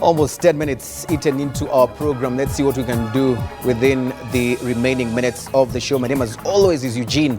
Almost 10 minutes eaten into our program. Let's see what we can do within the remaining minutes of the show. My name, as always, is Eugene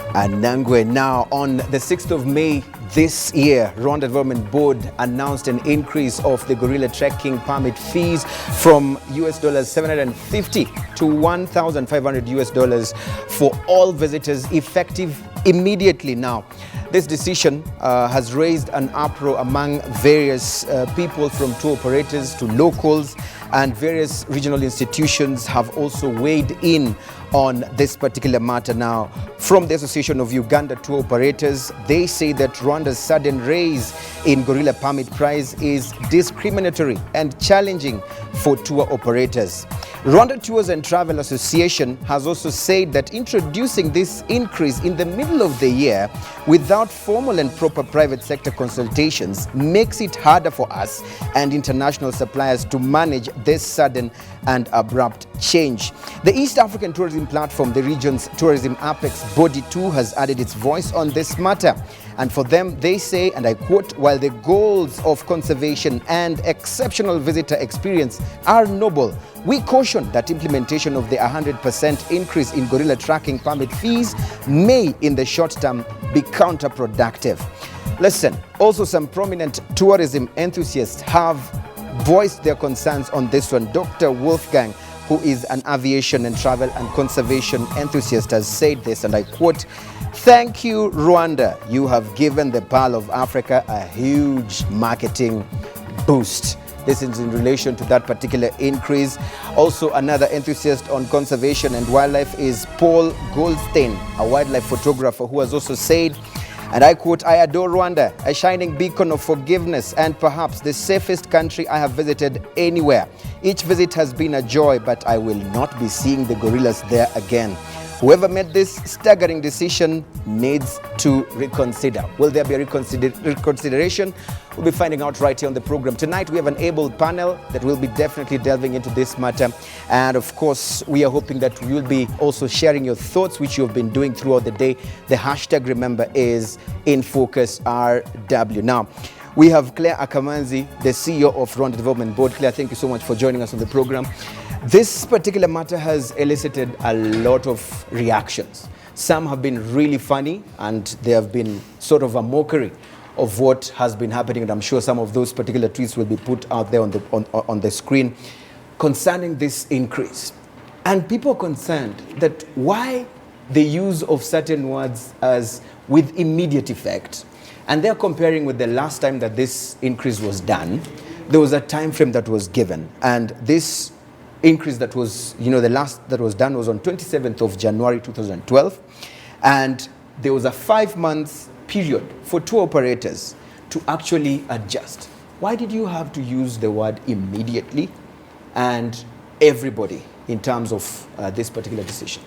Anangwe. Now, on the 6th of May this year, Rwanda Development Board announced an increase of the gorilla trekking permit fees from $750 to $1,500 for all visitors, effective immediately. Now, this decision has raised an uproar among various people, from tour operators to locals, and various regional institutions have also weighed in on this particular matter. Now, from the Association of Uganda Tour Operators, they say that Rwanda's sudden raise in gorilla permit price is discriminatory and challenging for tour operators. Rwanda Tours and Travel Association has also said that introducing this increase in the middle of the year without formal and proper private sector consultations makes it harder for us and international suppliers to manage this sudden and abrupt change. The East African Tourism Platform, the region's tourism apex body too, has added its voice on this matter. And for them, they say, and I quote, "While the goals of conservation and exceptional visitor experience are noble, we caution that implementation of the 100% increase in gorilla tracking permit fees may, in the short term, be counterproductive." Listen, also some prominent tourism enthusiasts have voiced their concerns on this one. Dr. Wolfgang, who is an aviation and travel and conservation enthusiast, has said this, and I quote, "Thank you, Rwanda. You have given the Pearl of Africa a huge marketing boost." This is in relation to that particular increase. Also, another enthusiast on conservation and wildlife is Paul Goldstein, a wildlife photographer, who has also said, and I quote, "I adore Rwanda, a shining beacon of forgiveness and perhaps the safest country I have visited anywhere. Each visit has been a joy, but I will not be seeing the gorillas there again. Whoever made this staggering decision needs to reconsider." Will there be a reconsideration? We'll be finding out right here on the program. Tonight, we have an able panel that will be definitely delving into this matter. And of course, we are hoping that you will be also sharing your thoughts, which you've been doing throughout the day. The hashtag, remember, is InFocusRW. Now, we have Clare Akamanzi, the CEO of Rwanda Development Board. Clare, thank you so much for joining us on the program. This particular matter has elicited a lot of reactions. Some have been really funny, and they have been sort of a mockery of what has been happening. And I'm sure some of those particular tweets will be put out there on the screen concerning this increase. And people are concerned that why the use of certain words as with immediate effect. And they're comparing with the last time that this increase was done. There was a time frame that was given, and this increase that was, the last that was done was on 27th of January 2012, and there was a 5-month period for tour operators to actually adjust. Why did you have to use the word immediately and everybody in terms of this particular decision?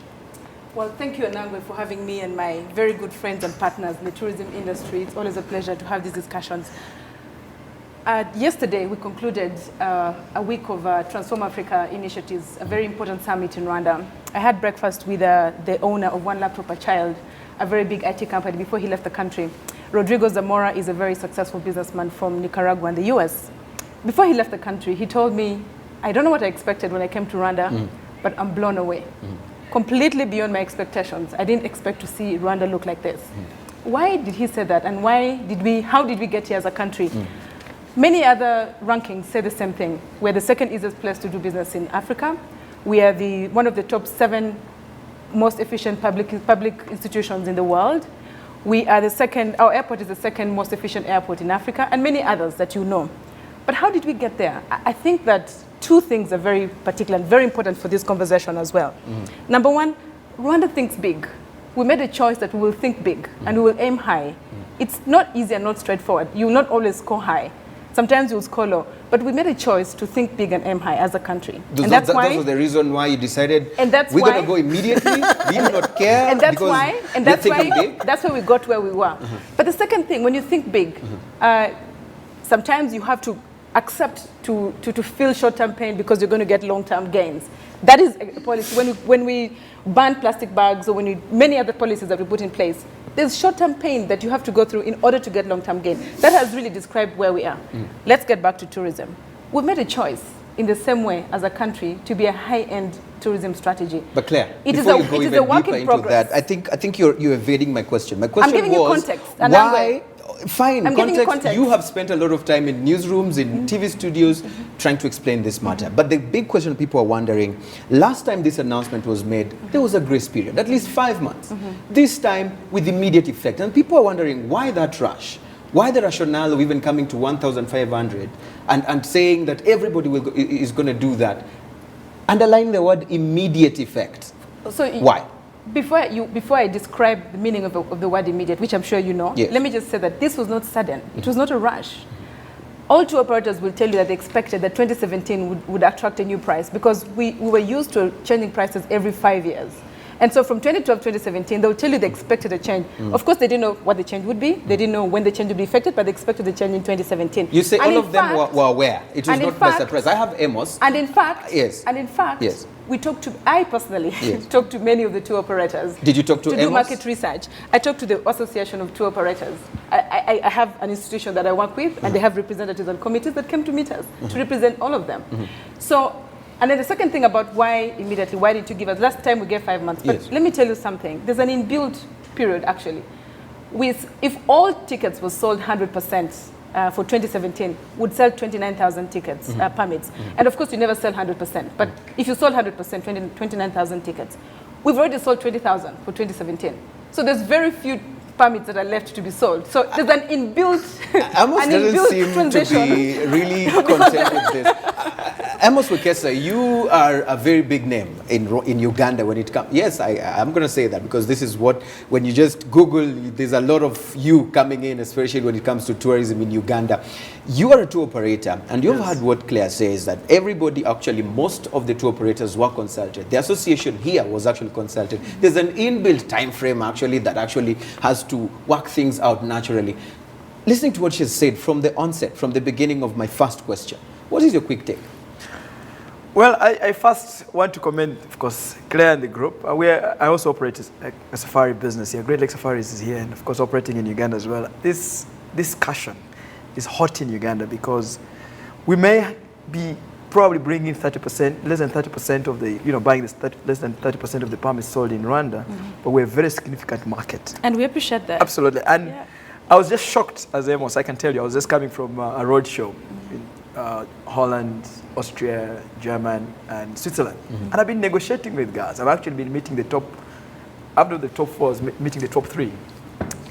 Well, thank you, Anangwe, for having me and my very good friends and partners in the tourism industry. It's always a pleasure to have these discussions. Yesterday, we concluded a week of Transform Africa initiatives, a very important summit in Rwanda. I had breakfast with the owner of One Laptop Per Child, a very big IT company, before he left the country. Rodrigo Zamora is a very successful businessman from Nicaragua and the US. Before he left the country, he told me, "I don't know what I expected when I came to Rwanda, but I'm blown away. Completely beyond my expectations. I didn't expect to see Rwanda look like this." Why did he say that, and how did we get here as a country? Many other rankings say the same thing. We're the second easiest place to do business in Africa. We are one of the top 7 most efficient public institutions in the world. We are our airport is the second most efficient airport in Africa, and many others that you know. But how did we get there? I think that 2 things are very particular and very important for this conversation as well. Number one, Rwanda thinks big. We made a choice that we will think big and we will aim high. It's not easy and not straightforward. You will not always score high. Sometimes you'll score low. But we made a choice to think big and aim high as a country. That was the reason why you decided, we're going to go immediately, we do not care. And that's why we got where we were. But the second thing, when you think big, sometimes you have to accept to feel short-term pain because you're going to get long-term gains. That is a policy. When we ban plastic bags, or many other policies that we put in place, there's short-term pain that you have to go through in order to get long-term gain. That has really described where we are. Let's get back to tourism. we've made a choice in the same way as a country to be a high-end tourism strategy. But Claire, it before is you go it even is a work deeper in into progress. that, I think you're evading my question. My question I'm giving was, you context. why? Fine, I'm giving you context. You have spent a lot of time in newsrooms, in TV studios, trying to explain this matter. But the big question people are wondering, last time this announcement was made, there was a grace period, at least 5 months. This time, with immediate effect. And people are wondering, why that rush? Why the rationale of even coming to 1,500 and saying that everybody is going to do that? Underline the word immediate effect. So why? Before I describe the meaning of the word immediate, which I'm sure you know, yes. Let me just say that this was not sudden. It was not a rush. All tour operators will tell you that they expected that 2017 would attract a new price because we were used to changing prices every 5 years. And so from 2012 to 2017, they'll tell you they expected a change. Of course, they didn't know what the change would be. They didn't know when the change would be effected, but they expected the change in 2017. You say all of them were aware. It was not by surprise. I have Amos. And in fact, yes. Yes. We talked to, I personally talked to many of the tour operators. Did you talk to Amos? Do market research. I talked to the Association of Tour Operators. I have an institution that I work with, and they have representatives on committees that came to meet us to represent all of them. So. And then the second thing about why immediately, why did you give us? Last time we gave 5 months. But let me tell you something. There's an inbuilt period, actually. If all tickets were sold 100% for 2017, would sell 29,000 tickets, permits. And of course, you never sell 100%. But if you sold 100%, 29,000 tickets. We've already sold 20,000 for 2017. So there's very few permits that are left to be sold. So there's an inbuilt Amos doesn't seem transition. to be really content with this. Amos Wekesa, you are a very big name in Uganda when it comes. Yes, I'm going to say that because this is what, when you just Google, there's a lot of you coming in, especially when it comes to tourism in Uganda. You are a tour operator, and you've heard what Claire says, that everybody, actually, most of the tour operators were consulted. The association here was actually consulted. There's an inbuilt time frame, actually, that actually has to work things out naturally. Listening to what she said from the onset, from the beginning of my first question, what is your quick take? Well, I first want to commend, of course, Claire and the group. I also operate a safari business here. Great Lake Safaris is here, and of course operating in Uganda as well. This discussion is hot in Uganda because we may be probably bringing 30%, less than 30% of the, buying less than 30% of the permits sold in Rwanda, but we're a very significant market. And we appreciate that. Absolutely. And I was just shocked as Amos, I can tell you. I was just coming from a road show in Holland, Austria, Germany, and Switzerland. And I've been negotiating with guys. I've actually been meeting the top, after the top 4, meeting the top 3.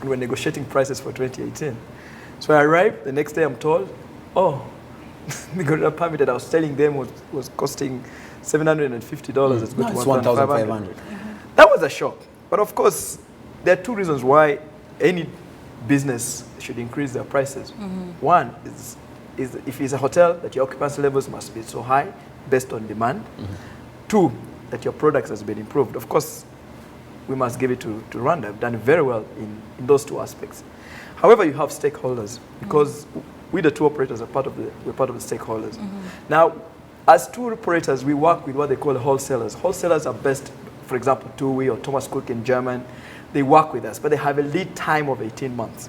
And we're negotiating prices for 2018. So I arrived, the next day I'm told, oh, the gorilla permit that I was telling them was costing $750. It's got to $1,500. That was a shock. But of course, there are 2 reasons why any business should increase their prices. One is if it's a hotel, that your occupancy levels must be so high based on demand. 2, that your products has been improved. Of course, we must give it to Rwanda. We've done very well in those 2 aspects. However, you have stakeholders because we, the tour operators, we're part of the stakeholders. Now, as tour operators, we work with what they call wholesalers. Wholesalers are best, for example, TUI or Thomas Cook in German. They work with us, but they have a lead time of 18 months.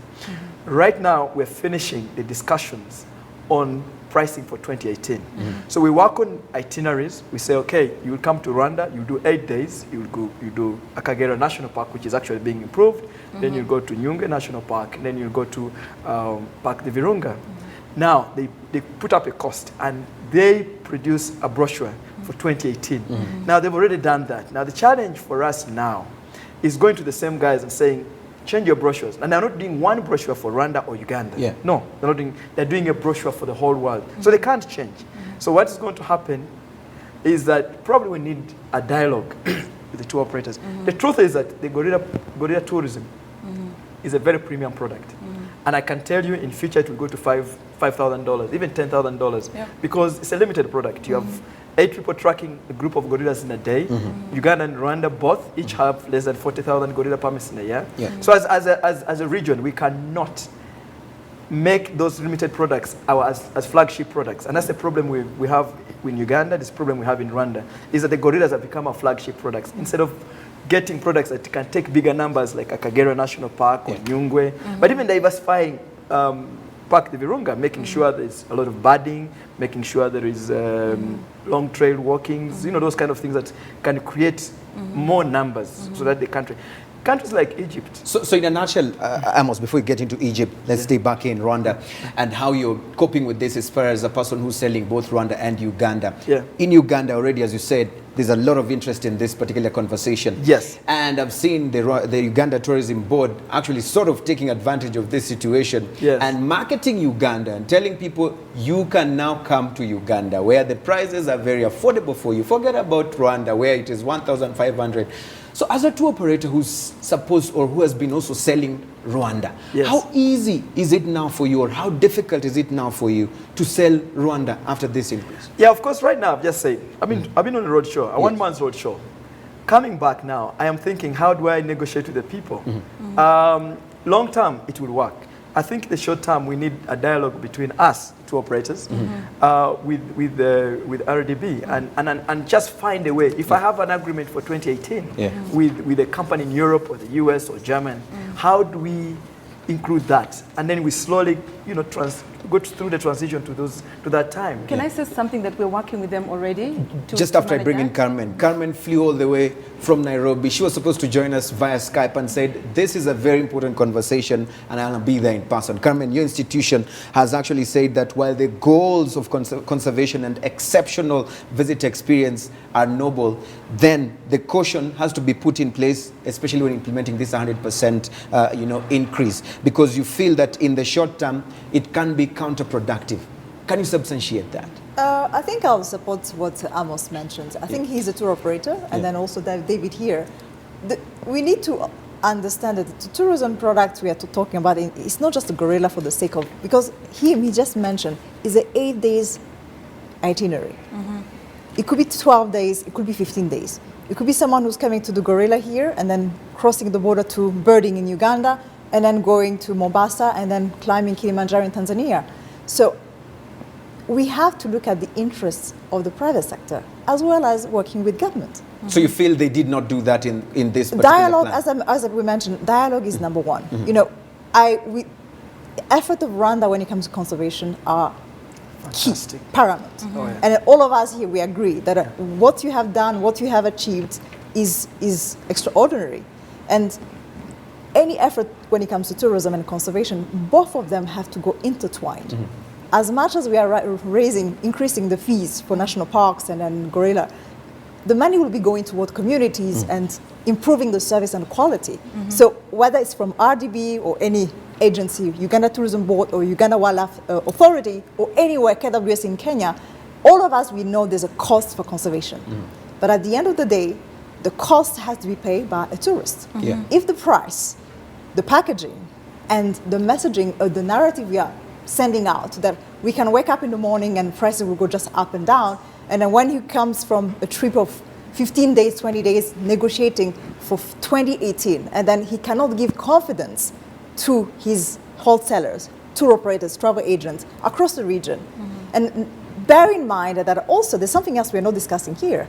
Right now, we're finishing the discussions on pricing for 2018. So we work on itineraries. We say, okay, you will come to Rwanda, you do 8 days, you do Akagera National Park, which is actually being improved. Then you'll go to Nyungwe National Park, and then you'll go to Park the Virunga. Now, they put up a cost, and they produce a brochure for 2018. Now, they've already done that. Now, the challenge for us now is going to the same guys and saying, change your brochures. And they're not doing one brochure for Rwanda or Uganda. No, they're doing a brochure for the whole world. So they can't change. So what is going to happen is that probably we need a dialogue with the tour operators. The truth is that the gorilla tourism is a very premium product. And I can tell you in future it will go to $5,000, even $10,000, because it's a limited product. You have 8 people tracking a group of gorillas in a day. Uganda and Rwanda both each have less than 40,000 gorilla permits in a year. So as a region, we cannot make those limited products as flagship products. And that's the problem we have in Uganda, this problem we have in Rwanda, is that the gorillas have become our flagship products. Instead of getting products that can take bigger numbers like Akagera National Park or Nyungwe, but even diversifying park the Virunga, making sure there's a lot of budding, making sure there is long trail walkings, you know, those kind of things that can create more numbers so that the countries like Egypt. So in a nutshell, Amos, before we get into Egypt, let's stay back in Rwanda and how you're coping with this as far as a person who's selling both Rwanda and Uganda. Yeah. In Uganda already, as you said, there's a lot of interest in this particular conversation. Yes. And I've seen the Uganda Tourism Board actually sort of taking advantage of this situation and marketing Uganda and telling people you can now come to Uganda where the prices are very affordable for you. Forget about Rwanda where it is 1,500. So as a tour operator who's supposed or who has been also selling Rwanda, how easy is it now for you or how difficult is it now for you to sell Rwanda after this increase? Yeah, of course, right now I've just said, I've been on a road show, a one-month road show. Coming back now, I am thinking, how do I negotiate with the people? Long term, it will work. I think the short term, we need a dialogue between us, tour operators, with RDB, and just find a way. If I have an agreement for 2018 with a company in Europe or the US or German, how do we include that? And then we slowly, you know, go through the transition to that time. Can I say something that we're working with them already? Just after I bring in Carmen. Carmen flew all the way from Nairobi. She was supposed to join us via Skype and said, this is a very important conversation and I'll be there in person. Carmen, your institution has actually said that while the goals of conservation and exceptional visit experience are noble, then the caution has to be put in place, especially when implementing this 100% increase, because you feel that in the short term, it can be counterproductive. Can you substantiate that? I think I'll support what Amos mentioned. I think he's a tour operator, and then also David here. We need to understand that the tourism product we are talking about, it's not just a gorilla for the sake of, because he just mentioned, is an 8 days itinerary. It could be 12 days, it could be 15 days. It could be someone who's coming to the gorilla here and then crossing the border to birding in Uganda and then going to Mombasa and then climbing Kilimanjaro in Tanzania. So we have to look at the interests of the private sector as well as working with government. So you feel they did not do that in this particular dialogue, plan? as we mentioned, dialogue is number one. You know, effort of Rwanda when it comes to conservation are key, paramount. And all of us here, we agree that what you have done, what you have achieved is extraordinary. And any effort when it comes to tourism and conservation, both of them have to go intertwined. As much as we are increasing the fees for national parks and then gorilla, the money will be going toward communities and improving the service and quality. So whether it's from RDB or any agency, Uganda Tourism Board or Uganda Wildlife Authority or anywhere, KWS in Kenya, all of us, we know there's a cost for conservation. But at the end of the day, the cost has to be paid by a tourist. If the price, the packaging, and the messaging or the narrative we are sending out, that we can wake up in the morning and prices will go just up and down, and then when he comes from a trip of 15 days, 20 days, negotiating for 2018, and then he cannot give confidence to his wholesalers, tour operators, travel agents across the region. And bear in mind that also there's something else we're not discussing here.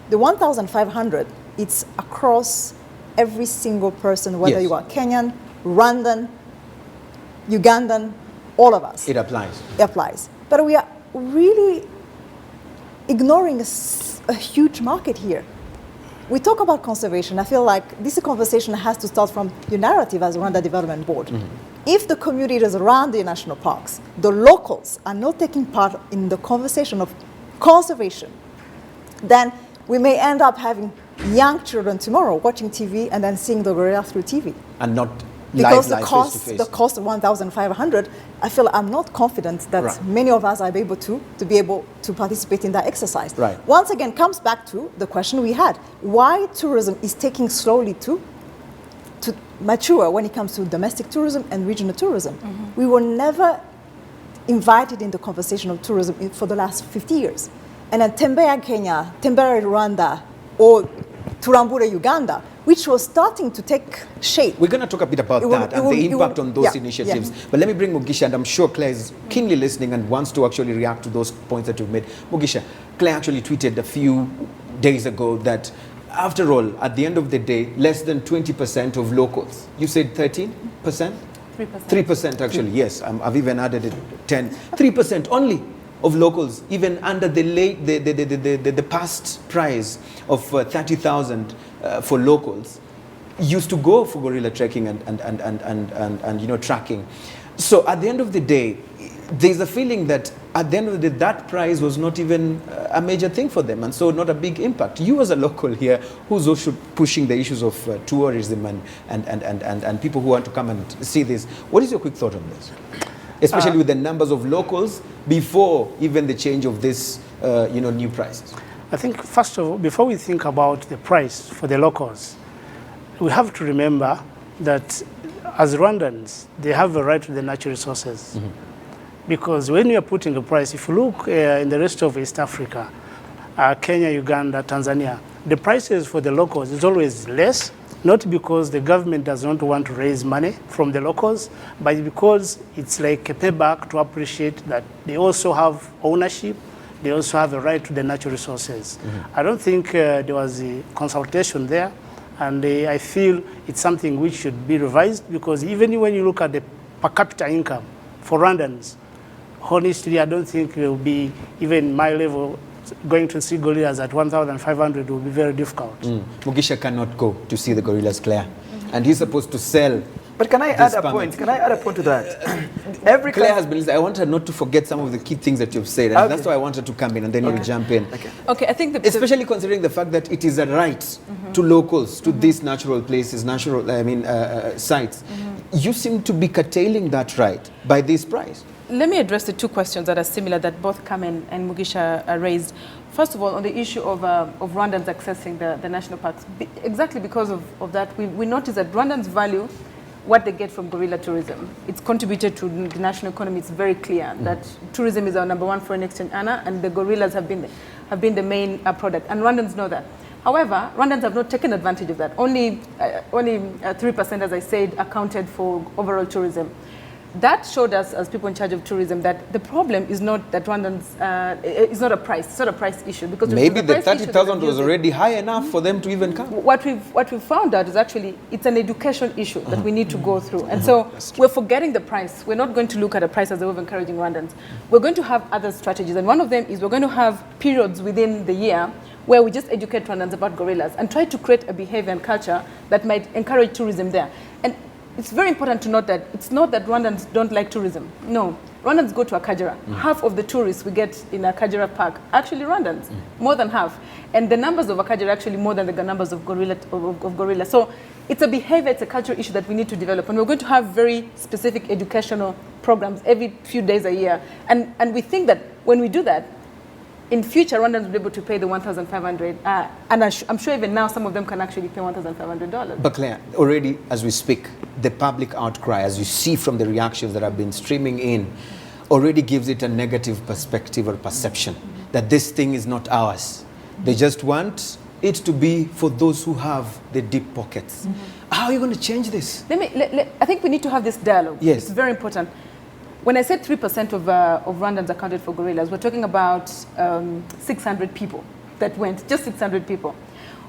The 1,500, it's across every single person, whether you are Kenyan, Rwandan, Ugandan, all of us. It applies. It applies. But we are really ignoring a huge market here. We talk about conservation. I feel like this conversation has to start from your narrative as Rwanda Development Board. If the communities around the national parks, the locals, are not taking part in the conversation of conservation, then we may end up having young children tomorrow watching TV and then seeing the gorilla through TV. And not because live the cost of 1,500, I feel I'm not confident that many of us are able to participate in that exercise. Once again, comes back to the question we had: why tourism is taking slowly to mature when it comes to domestic tourism and regional tourism. We were never invited in the conversation of tourism for the last 50 years. And then Tembea Kenya, Tembea Rwanda, or Turambura Uganda, which was starting to take shape. We're going to talk a bit about that and the impact on those initiatives. But let me bring Mugisha, and I'm sure Claire is keenly listening and wants to actually react to those points that you've made. Mugisha, Claire actually tweeted a few days ago that, after all, at the end of the day, less than 20% of locals, you said 13%? 3%. 3% actually, yes. I've even added it 10. 3% only of locals, even under the past price of 30,000 for locals, used to go for gorilla trekking and you know, tracking. So at the end of the day, there's a feeling that at the end of the day, that price was not even a major thing for them, and so not a big impact. You as a local here, who's also pushing the issues of tourism and people who want to come and see this, what is your quick thought on this? Especially with the numbers of locals before even the change of this, you know, new prices. I think, first of all, before we think about the price for the locals, we have to remember that as Rwandans, they have a right to the natural resources. Mm-hmm. Because when you are putting a price, if you look in the rest of East Africa, Kenya, Uganda, Tanzania, the prices for the locals is always less, not because the government does not want to raise money from the locals, but because it's like a payback to appreciate that they also have ownership, they also have a right to the natural resources. Mm-hmm. I don't think there was a consultation there, and I feel it's something which should be revised, because even when you look at the per capita income for Rwandans, honestly, I don't think it will be, even my level, going to see gorillas at 1,500 will be very difficult. Mugisha cannot go to see the gorillas, Claire. And he's supposed to sell. But can I add a point? Can I add a point to that? Claire has been listening. I want her not to forget some of the key things that you've said. And that's why I wanted to come in, and then you jump in. Okay, I think especially considering the fact that it is a right to locals, to these natural places, sites. You seem to be curtailing that right by this price. Let me address the two questions that are similar that both Carmen and Mugisha raised. First of all, on the issue of Rwandans accessing the national parks, exactly because of that, we notice that Rwandans value what they get from gorilla tourism. It's contributed to the national economy. It's very clear that tourism is our #1 foreign exchange earner, and the gorillas have been the main product, and Rwandans know that. However, Rwandans have not taken advantage of that. Only 3%, as I said, accounted for overall tourism. That showed us, as people in charge of tourism, that the problem is not that Rwandans, it's not a price. It's not a price issue, because maybe the 30,000 was already high enough for them to even come. What we've found out is actually it's an education issue that we need to go through, and so we're forgetting the price. We're not going to look at a price as a way of encouraging Rwandans. We're going to have other strategies, and one of them is we're going to have periods within the year where we just educate Rwandans about gorillas and try to create a behavior and culture that might encourage tourism there. And it's very important to note that it's not that Rwandans don't like tourism. No, Rwandans go to Akagera. Half of the tourists we get in Akagera Park are actually Rwandans, more than half. And the numbers of Akagera are actually more than the numbers of gorilla. So it's a behavior, it's a cultural issue that we need to develop. And we're going to have very specific educational programs every few days a year. And we think that when we do that, in future, Rwandans will be able to pay the 1,500, and I'm sure even now some of them can actually pay $1,500. But Claire, already as we speak, the public outcry, as you see from the reactions that have been streaming in, already gives it a negative perspective or perception that this thing is not ours. They just want it to be for those who have the deep pockets. How are you going to change this? I think we need to have this dialogue. Yes. It's very important. When I said 3% of Rwandans accounted for gorillas, we're talking about 600 people that went, just 600 people.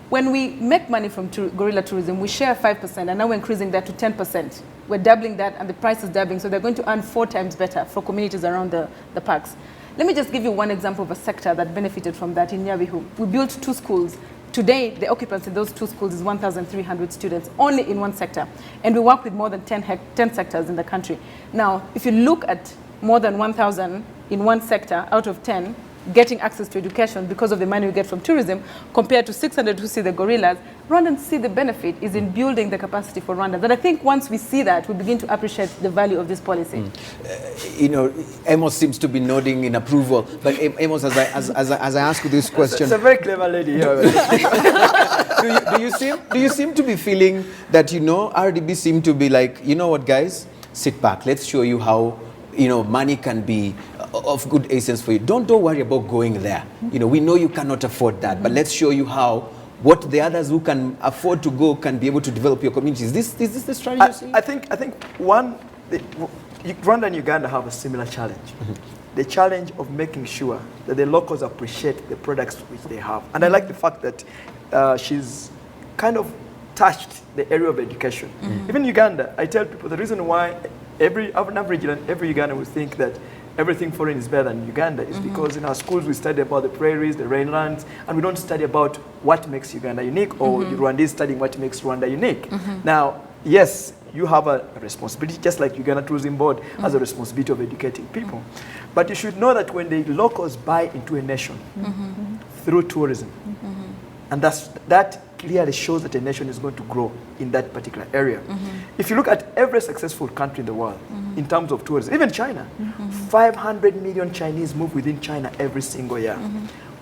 When we make money from gorilla tourism, we share 5%, and now we're increasing that to 10%. We're doubling that, and the price is doubling, so they're going to earn 4 times better for communities around the parks. Let me just give you one example of a sector that benefited from that in Nyabihu. We built 2 schools. Today, the occupancy in those 2 schools is 1,300 students, only in one sector. And we work with more than 10 sectors in the country. Now, if you look at more than 1,000 in one sector out of 10, getting access to education because of the money we get from tourism, compared to 600 who see the gorillas, Rwandans see the benefit is in building the capacity for Rwanda. But I think once we see that, we begin to appreciate the value of this policy. You know, Amos seems to be nodding in approval. But Amos, as I ask you this question, it's a very clever lady. do you seem to be feeling that, you know, RDB seem to be like, you know what, guys, sit back. Let's show you how, you know, money can be of good essence for you. Don't worry about going there. You know, we know you cannot afford that, but let's show you how what the others who can afford to go can be able to develop your communities. Is this the strategy? I think Rwanda and Uganda have a similar challenge. The challenge of making sure that the locals appreciate the products which they have. And I like the fact that she's kind of touched the area of education. Even Uganda, I tell people the reason why every Ugandan will think that everything foreign is better than Uganda is because in our schools we study about the prairies, the rainlands, and we don't study about what makes Uganda unique, or the Rwandese studying what makes Rwanda unique. Now, yes, you have a responsibility, just like Uganda Tourism Board has a responsibility of educating people. But you should know that when the locals buy into a nation through tourism, and that clearly shows that a nation is going to grow in that particular area. If you look at every successful country in the world, in terms of tourism, even China, 500 million Chinese move within China every single year.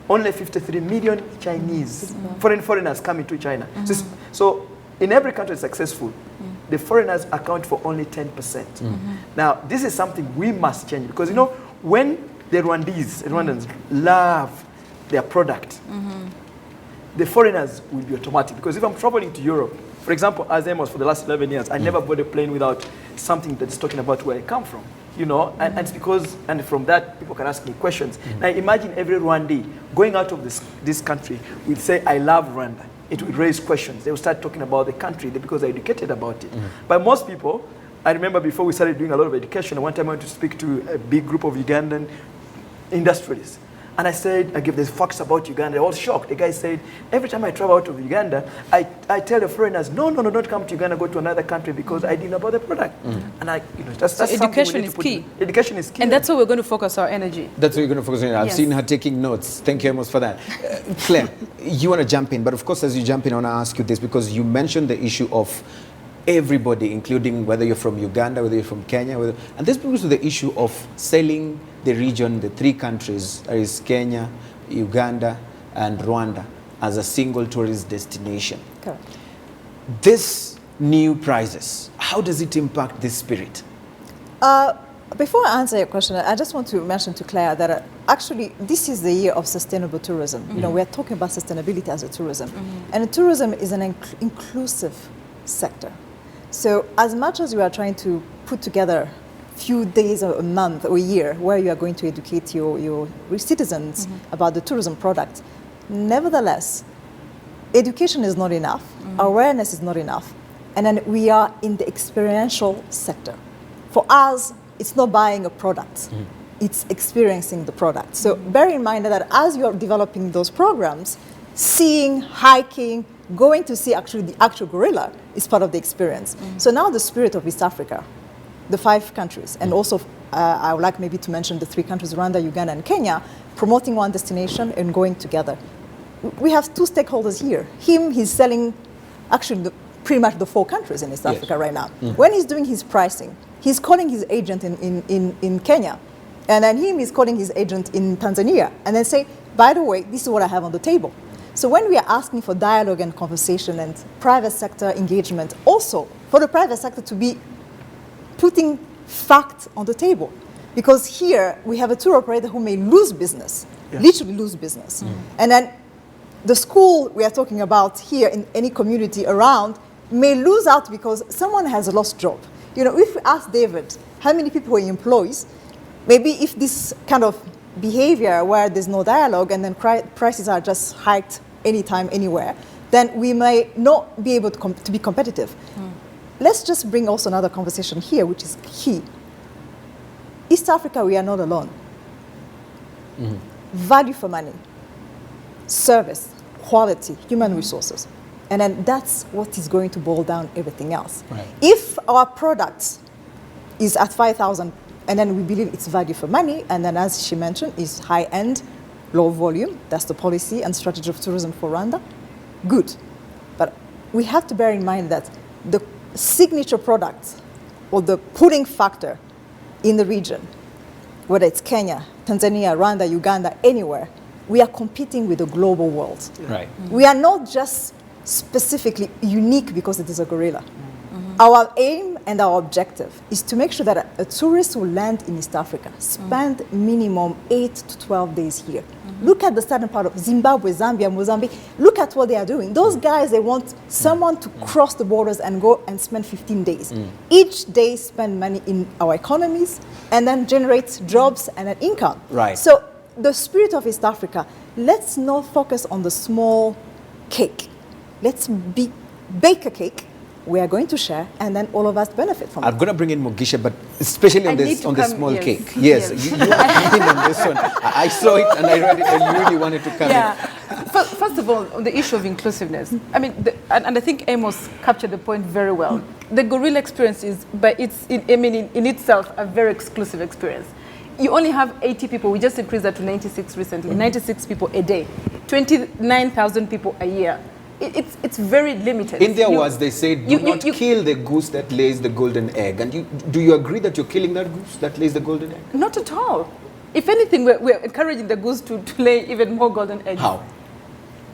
Only 53 million Chinese foreigners come into China. So in every country successful, the foreigners account for only 10%. Now, this is something we must change, because you know, when the Rwandans love their product, the foreigners will be automatic. Because if I'm traveling to Europe, for example, as Amos for the last 11 years, I never bought a plane without something that's talking about where I come from. You know, and it's because, and from that, people can ask me questions. Now imagine every Rwandese going out of this country will say, I love Rwanda. It will raise questions. They will start talking about the country because they're educated about it. But most people, I remember before we started doing a lot of education, one time I went to speak to a big group of Ugandan industrialists. And I said, I gave the facts about Uganda. They're all shocked. The guy said, every time I travel out of Uganda, I tell the foreigners, no, don't come to Uganda, go to another country because I didn't know about the product. And that's so education is key. Education is key. And that's where we're going to focus our energy. That's where you're going to focus on. I've seen her taking notes. Thank you, Amos, for that. Claire, you want to jump in, but of course, as you jump in, I want to ask you this, because you mentioned the issue of everybody, including whether you're from Uganda, whether you're from Kenya, and this brings to the issue of selling the region, the three countries, that is Kenya, Uganda, and Rwanda, as a single tourist destination. Correct. This new prices, how does it impact this spirit? Before I answer your question, I just want to mention to Claire that actually this is the year of sustainable tourism. You know, we are talking about sustainability as a tourism. And tourism is an inclusive sector. So as much as we are trying to put together few days or a month or a year where you are going to educate your citizens about the tourism product, nevertheless, education is not enough, awareness is not enough, and then we are in the experiential sector. For us, it's not buying a product, it's experiencing the product. So bear in mind that as you are developing those programs, seeing, hiking, going to see actually the actual gorilla is part of the experience. So now the spirit of East Africa, the 5 countries, and also I would like maybe to mention the 3 countries, Rwanda, Uganda, and Kenya, promoting one destination and going together. We have 2 stakeholders here. He's selling actually pretty much the 4 countries in East Africa right now. When he's doing his pricing, he's calling his agent in Kenya, and then he's calling his agent in Tanzania, and then say, by the way, this is what I have on the table. So when we are asking for dialogue and conversation and private sector engagement, also for the private sector to be putting facts on the table. Because here we have a tour operator who may lose business, literally lose business. And then the school we are talking about here in any community around may lose out because someone has a lost job. You know, if we ask David how many people he employs, maybe if this kind of behavior where there's no dialogue and then prices are just hiked anytime, anywhere, then we may not be able to be competitive. Let's just bring also another conversation here, which is key. East Africa, we are not alone. Value for money, service, quality, human resources. And then that's what is going to boil down everything else. Right. If our product is at 5,000 and then we believe it's value for money, and then as she mentioned, is high-end, low volume, that's the policy and strategy of tourism for Rwanda, good. But we have to bear in mind that the signature product or the pulling factor in the region, whether it's Kenya, Tanzania, Rwanda, Uganda, anywhere, we are competing with the global world. Right. We are not just specifically unique because it is a gorilla. Our aim and our objective is to make sure that a tourist who land in East Africa spend minimum 8 to 12 days here. Look at the southern part of Zimbabwe, Zambia, Mozambique. Look at what they are doing. Those guys, they want someone to cross the borders and go and spend 15 days. Each day spend money in our economies and then generate jobs and an income. Right. So the spirit of East Africa, let's not focus on the small cake. Let's bake a cake we are going to share, and then all of us benefit from it. I'm going to bring in Mugisha, but especially on this small cake. Yes, you are keen on this one. I saw it and I read it and you really wanted to come in. First of all, on the issue of inclusiveness, I mean, and I think Amos captured the point very well. The gorilla experience is, in itself, a very exclusive experience. You only have 80 people. We just increased that to 96 recently. 96 people a day, 29,000 people a year. It's very limited. In their words, they say, do not kill the goose that lays the golden egg. And do you agree that you're killing that goose that lays the golden egg? Not at all. If anything, we're encouraging the goose to lay even more golden eggs. How?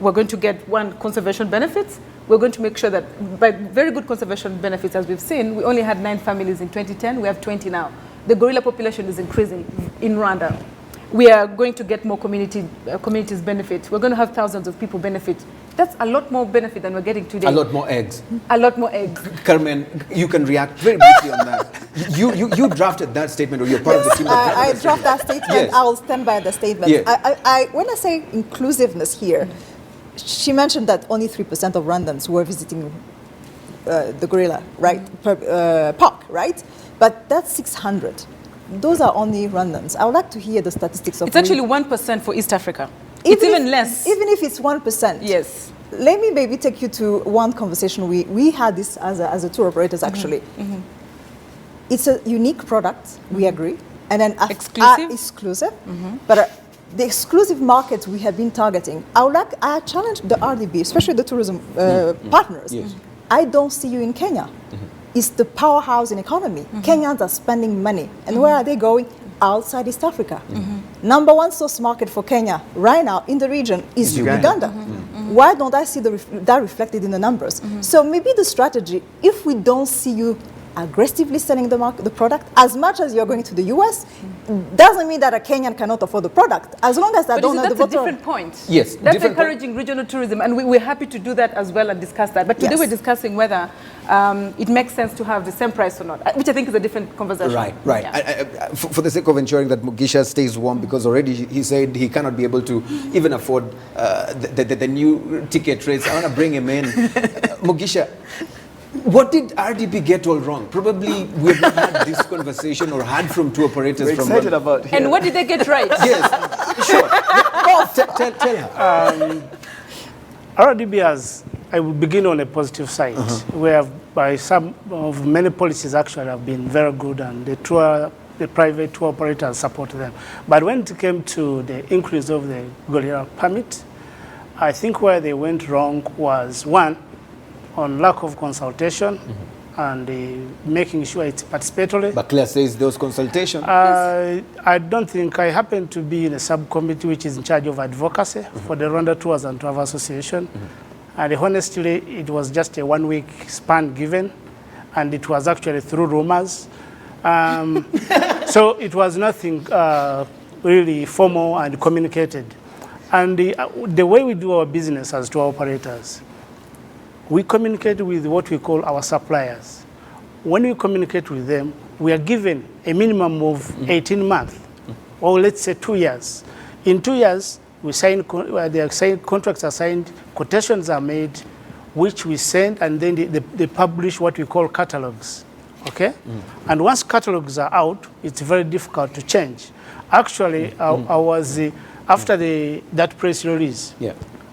We're going to get, one, conservation benefits. We're going to make sure that by very good conservation benefits, as we've seen, we only had 9 families in 2010. We have 20 now. The gorilla population is increasing in Rwanda. We are going to get more communities benefit. We're going to have thousands of people benefit. That's a lot more benefit than we're getting today. A lot more eggs. A lot more eggs. Carmen, you can react very briefly on that. You drafted that statement, or you're part of the team that I drafted that statement. Yes. I will stand by the statement. Yes. When I say inclusiveness here, she mentioned that only 3% of Rwandans were visiting the gorilla park, right? But that's 600. Those are only Rwandans. I would like to hear the statistics of. It's actually 1% for East Africa. It's even less. Even if it's 1%. Yes. Let me maybe take you to one conversation we had this as a tour operators actually. Mm-hmm. It's a unique product. We agree, and then exclusive. Mm-hmm. But the exclusive markets we have been targeting. I challenge the RDB, especially the tourism partners. Yes. I don't see you in Kenya. Mm-hmm. It's the powerhouse in economy. Mm-hmm. Kenyans are spending money. And where are they going? Outside East Africa. Mm-hmm. Number one source market for Kenya right now in the region is Uganda. Mm-hmm. Mm-hmm. Why don't I see that reflected in the numbers? Mm-hmm. So maybe the strategy, if we don't see you aggressively selling the product, as much as you're going to the US, doesn't mean that a Kenyan cannot afford the product. As long as I don't know the That's a different point. Yes. That's encouraging regional tourism, and we're happy to do that as well and discuss that. But today we're discussing whether it makes sense to have the same price or not, which I think is a different conversation. Right. Yeah. For the sake of ensuring that Mugisha stays warm, because already he said he cannot be able to even afford the new ticket rates. I want to bring him in. Mugisha, what did RDB get all wrong? Probably we have not had this conversation or heard from tour operators. We're excited about here. And what did they get right? Yes, sure. Tell her. RDB has, I will begin on a positive side, where many policies actually have been very good, and the private tour operators support them. But when it came to the increase of the gorilla permit, I think where they went wrong was, one, on lack of consultation and making sure it's participatory. But Claire says those consultations. I don't think. I happen to be in a subcommittee which is in charge of advocacy for the Rwanda Tours and Travel Association. And honestly, it was just a 1-week span given, and it was actually through rumors. So it was nothing really formal and communicated. And the way we do our business as tour operators, we communicate with what we call our suppliers. When we communicate with them, we are given a minimum of 18 months, or let's say 2 years. In 2 years, we sign, contracts are signed, quotations are made, which we send, and then they publish what we call catalogs. Okay? And once catalogs are out, it's very difficult to change. Actually, after that press release,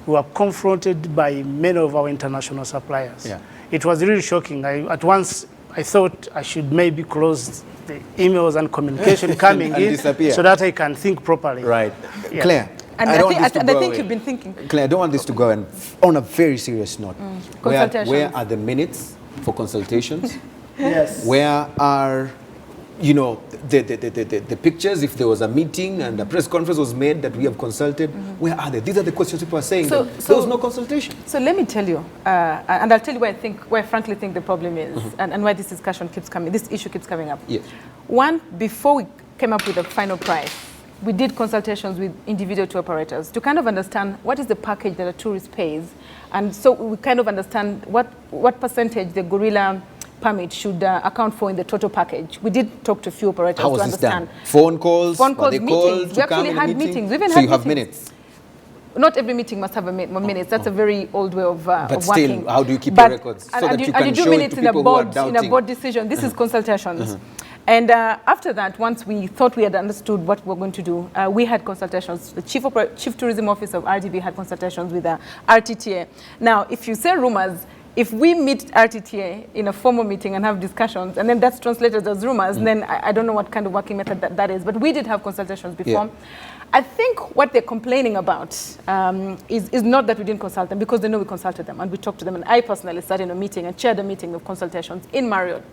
we were confronted by many of our international suppliers. Yeah. It was really shocking. At once, I thought I should maybe close the emails and communication coming in disappear, so that I can think properly. Right. Yeah. Claire, I think you've been thinking. Claire, I don't want this to go. And on a very serious note, where are the minutes for consultations? Yes. Where are, the pictures, if there was a meeting and a press conference was made that we have consulted, where are they? These are the questions people are saying. There was no consultation. So let me tell you, and I'll tell you where I frankly think the problem is, and why this discussion keeps coming, this issue keeps coming up. Yes. One, before we came up with a final price, we did consultations with individual tour operators to kind of understand what is the package that a tourist pays, and so we kind of understand what percentage the gorilla permit should account for in the total package. We did talk to a few operators to understand. Phone calls, meetings. We actually had meetings. We even so had you have meetings. minutes. not every meeting must have minutes. That's a very old way of But working. still, how do you keep your records? So that you can do show it minutes to in a people who are board, doubting. in a board decision. This is consultations. And after that, once we thought we had understood what we were going to do, we had consultations. The Chief Tourism Officer of RDB had consultations with the RTTA. Now, if you say rumors, if we meet RTTA in a formal meeting and have discussions, and then that's translated as rumors, then I don't know what kind of working method that is. But we did have consultations before. I think what they're complaining about is not that we didn't consult them, because they know we consulted them and we talked to them. And I personally sat in a meeting and chaired a meeting of consultations in Marriott.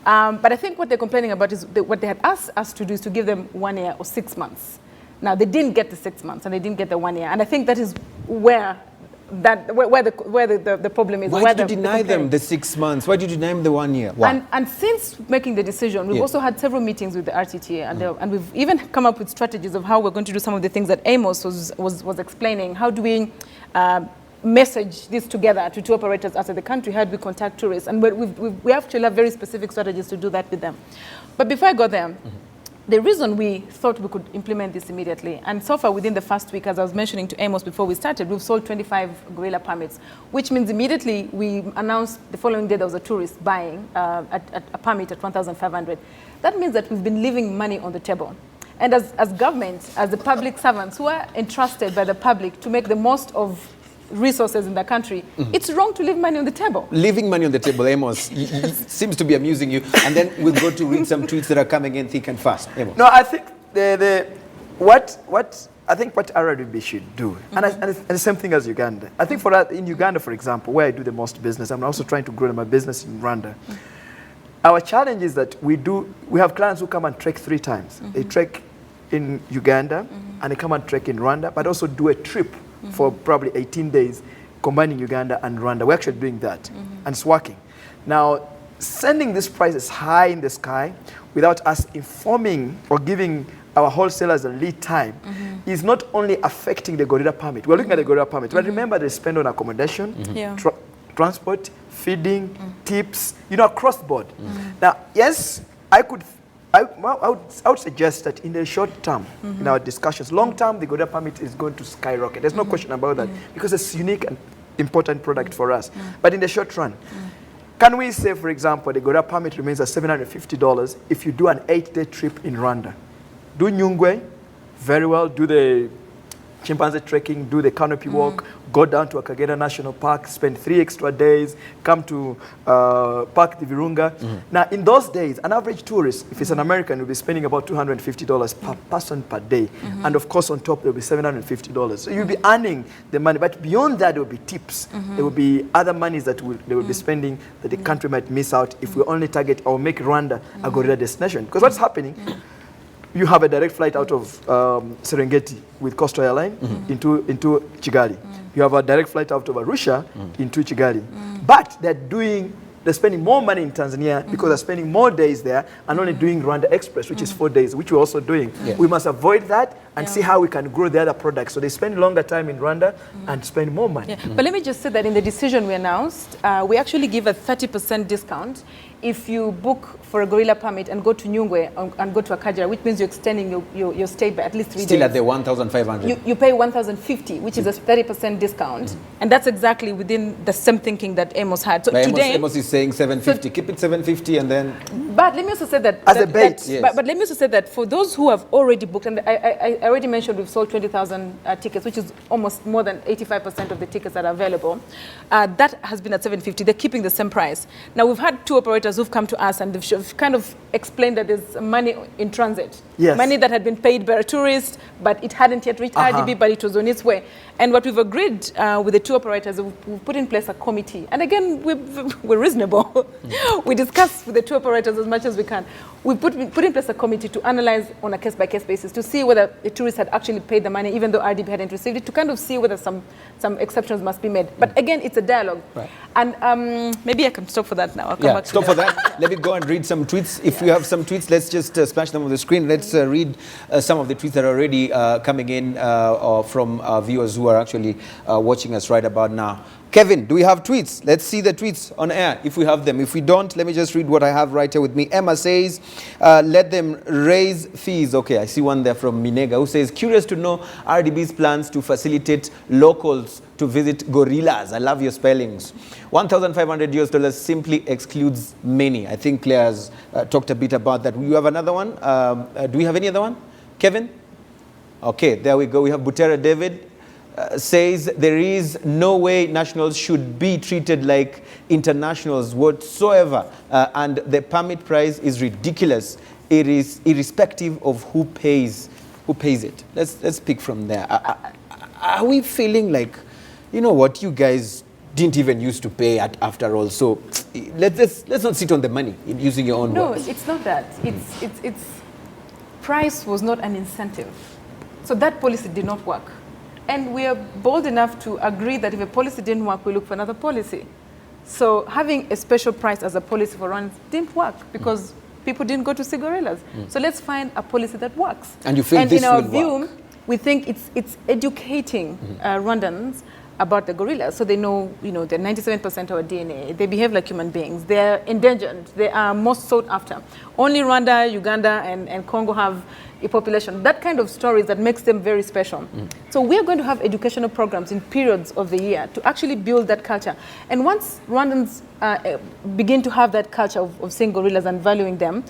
But I think what they're complaining about is what they had asked us to do is to give them 1 year or 6 months. Now, they didn't get the 6 months and they didn't get the 1 year. And I think that is where the problem is. Why did you deny them the 6 months? Why did you deny them the 1 year? Why? And since making the decision, we've also had several meetings with the RTTA, and we've even come up with strategies of how we're going to do some of the things that Amos was explaining. How do we message this together to tour operators outside the country? How do we contact tourists? And we actually have very specific strategies to do that with them. But before I go there, the reason we thought we could implement this immediately, and so far within the first week, as I was mentioning to Amos before we started, we've sold 25 gorilla permits, which means immediately we announced the following day there was a tourist buying a permit at 1,500. That means that we've been leaving money on the table. And as government, as the public servants who are entrusted by the public to make the most of resources in the country, it's wrong to leave money on the table. Leaving money on the table, Amos, seems to be amusing you. And then we'll go to read some tweets that are coming in thick and fast. Amos. No, I think what RDB should do, and the same thing as Uganda. I think for that, in Uganda, for example, where I do the most business, I'm also trying to grow my business in Rwanda. Our challenge is that we have clients who come and trek 3 times. They trek in Uganda, and they come and trek in Rwanda, but also do a trip for probably 18 days, combining Uganda and Rwanda. We're actually doing that, and it's working. Now, sending these prices high in the sky without us informing or giving our wholesalers a lead time is not only affecting the gorilla permit. We're looking at the gorilla permit, but remember they spend on accommodation, transport, feeding, tips, across the board. Now, yes, I would suggest that in the short term, in our discussions, long term, the gorilla permit is going to skyrocket. There's no question about that, because it's a unique and important product for us. But in the short run, can we say, for example, the gorilla permit remains at $750 if you do an 8-day trip in Rwanda? Do Nyungwe very well, do the chimpanzee trekking, do the canopy walk, go down to Akagera National Park, spend 3 extra days, come to Park the Virunga. Now, in those days, an average tourist, if it's an American, will be spending about $250 per person per day. And of course, on top, there will be $750. So you'll be earning the money. But beyond that, there will be tips. There will be other monies that they will be spending that the country might miss out if we only target or make Rwanda a gorilla destination. Because what's happening, you have a direct flight out of Serengeti with Coastal Airline into Kigali. You have a direct flight out of Arusha into Kigali. But they're spending more money in Tanzania because they're spending more days there and only doing Rwanda Express, which is 4 days, which we're also doing. We must avoid that and see how we can grow the other products. So they spend longer time in Rwanda and spend more money. But let me just say that in the decision we announced, we actually give a 30% discount if you book for a gorilla permit and go to Nyungwe and go to Akagera, which means you're extending your stay by at least 3 days. Still at the 1,500. You pay 1,050, which is a 30% discount. And that's exactly within the same thinking that Amos had. So today, Amos is saying 750. Keep it 750 and then... But let me also say that... As a bait. But let me also say that for those who have already booked, and I already mentioned we've sold 20,000 tickets, which is almost more than 85% of the tickets that are available. That has been at 750. They're keeping the same price. Now, we've had 2 operators who've come to us and they've kind of explained that there's money in transit. Money that had been paid by a tourist, but it hadn't yet reached RDB, but it was on its way. And what we've agreed with the 2 operators, we've put in place a committee. And again, we're reasonable. We discuss with the 2 operators as much as we can. We put in place a committee to analyze on a case-by-case basis to see whether the tourist had actually paid the money, even though RDB hadn't received it, to kind of see whether some exceptions must be made. But again, it's a dialogue. And maybe I can stop for that now. I'll come back stop for that. Let me go and read some tweets. If you have some tweets, let's just splash them on the screen. Let's read some of the tweets that are already coming in from viewers who are actually watching us right about now. Kevin, do we have tweets? Let's see the tweets on air if we have them. If we don't, let me just read what I have right here with me. Emma says, let them raise fees. Okay, I see one there from Minega who says, curious to know RDB's plans to facilitate locals to visit gorillas. I love your spellings. $1,500 simply excludes many. I think Claire has talked a bit about that. You have another one? Do we have any other one? Kevin? Okay, there we go. We have Butera David. Says there is no way nationals should be treated like internationals whatsoever, and the permit price is ridiculous. It is irrespective of who pays it. Let's pick from there. Are we feeling like, you know what, you guys didn't even used to pay after all? So let's not sit on the money in using your own words. No, it's not that. It's price was not an incentive, so that policy did not work. And we are bold enough to agree that if a policy didn't work, we look for another policy. So having a special price as a policy for runs didn't work because people didn't go to see gorillas. So let's find a policy that works. And you feel this will work? And in our view, we think it's educating Rwandans about the gorillas, so they know, they're 97% of our DNA. They behave like human beings. They're endangered. They are most sought after. Only Rwanda, Uganda, and Congo have a population. That kind of stories that makes them very special. So we're going to have educational programs in periods of the year to actually build that culture. And once Rwandans begin to have that culture of seeing gorillas and valuing them,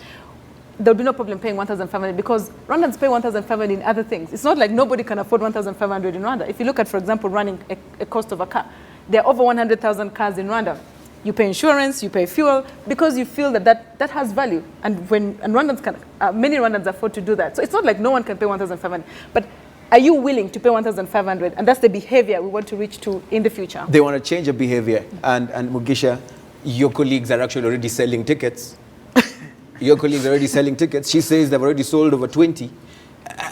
there'll be no problem paying 1,500 because Rwandans pay 1,500 in other things. It's not like nobody can afford 1,500 in Rwanda. If you look at, for example, running a cost of a car, there are over 100,000 cars in Rwanda. You pay insurance, you pay fuel, because you feel that has value. And Rwandans many Rwandans afford to do that. So it's not like no one can pay 1,500. But are you willing to pay 1,500? And that's the behavior we want to reach to in the future. They want to change a behavior. And Mugisha, your colleagues are actually already selling tickets. Your colleagues are already selling tickets. She says they've already sold over 20.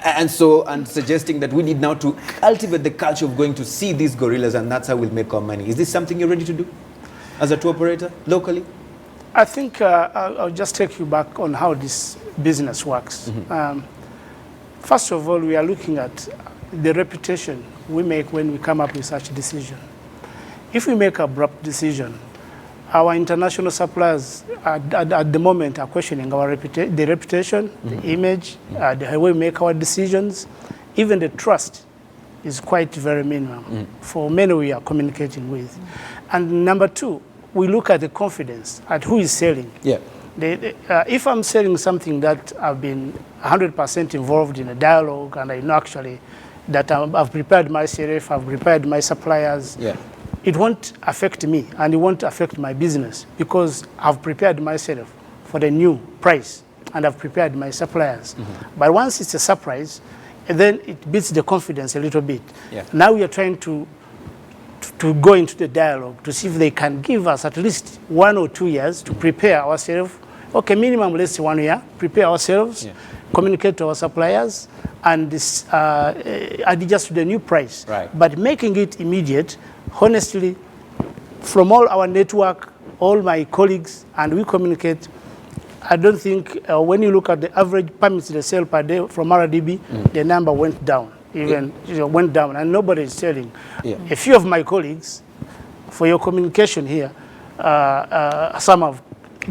And suggesting that we need now to cultivate the culture of going to see these gorillas, and that's how we'll make our money. Is this something you're ready to do as a tour operator locally? I think I'll just take you back on how this business works. First of all, we are looking at the reputation we make when we come up with such a decision. If we make an abrupt decision, our international suppliers at the moment are questioning the reputation, the image, the way we make our decisions. Even the trust is quite very minimum for many we are communicating with. And number two, we look at the confidence at who is selling. Yeah. If I'm selling something that I've been 100% involved in a dialogue, and I know actually that I've prepared myself, I've prepared my suppliers, it won't affect me and it won't affect my business because I've prepared myself for the new price and I've prepared my suppliers. But once it's a surprise, then it beats the confidence a little bit. Now we are trying to go into the dialogue to see if they can give us at least 1 or 2 years to prepare ourselves. Okay, minimum, let's say 1 year, prepare ourselves, communicate to our suppliers, and adjust to the new price. But making it immediate, honestly, from all our network, all my colleagues, and we communicate, I don't think when you look at the average permits they sell per day from RDB, the number went down, went down, and nobody is selling. A few of my colleagues, for your communication here, some have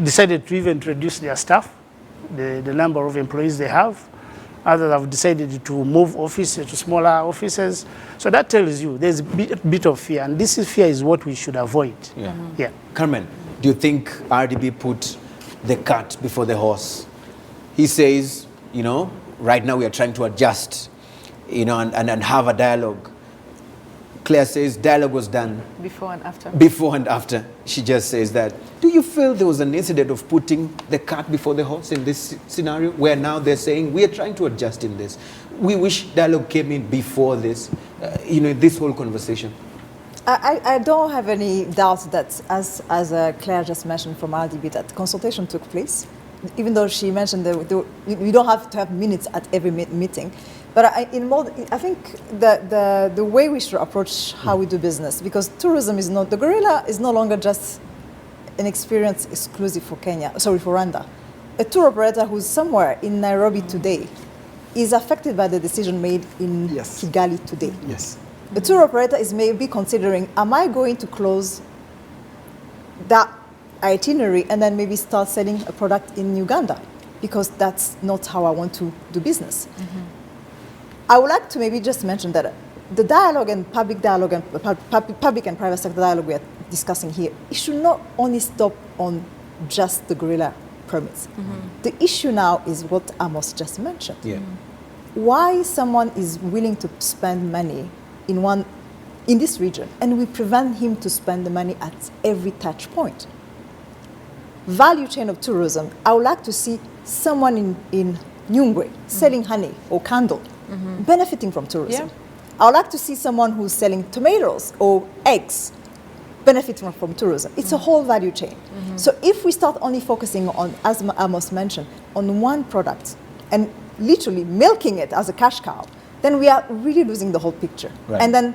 decided to even reduce their staff, the number of employees they have. Others have decided to move offices to smaller offices. So that tells you there's a bit of fear, and this fear is what we should avoid. Carmen, do you think RDB put the cart before the horse? He says, right now we are trying to adjust, and have a dialogue. Claire says dialogue was done. Before and after. Before and after. She just says that. Do you feel there was an incident of putting the cart before the horse in this scenario, where now they're saying, we are trying to adjust in this. We wish dialogue came in before this, this whole conversation? I don't have any doubt that, as Claire just mentioned from RDB, that consultation took place. Even though she mentioned that you don't have to have minutes at every meeting. But I think the way we should approach how we do business, because tourism the gorilla is no longer just an experience exclusive for for Rwanda. A tour operator who's somewhere in Nairobi today is affected by the decision made in Kigali today. A tour operator is maybe considering, am I going to close that itinerary and then maybe start selling a product in Uganda? Because that's not how I want to do business. I would like to maybe just mention that the dialogue and public dialogue and public and private sector dialogue we are discussing here, it should not only stop on just the gorilla permits. The issue now is what Amos just mentioned. Why someone is willing to spend money in this region and we prevent him to spend the money at every touch point. Value chain of tourism, I would like to see someone in Nyungwe selling honey or candle, benefiting from tourism. I would like to see someone who's selling tomatoes or eggs, benefiting from tourism. It's a whole value chain. So if we start only focusing on, as Amos mentioned, on one product and literally milking it as a cash cow, then we are really losing the whole picture. And then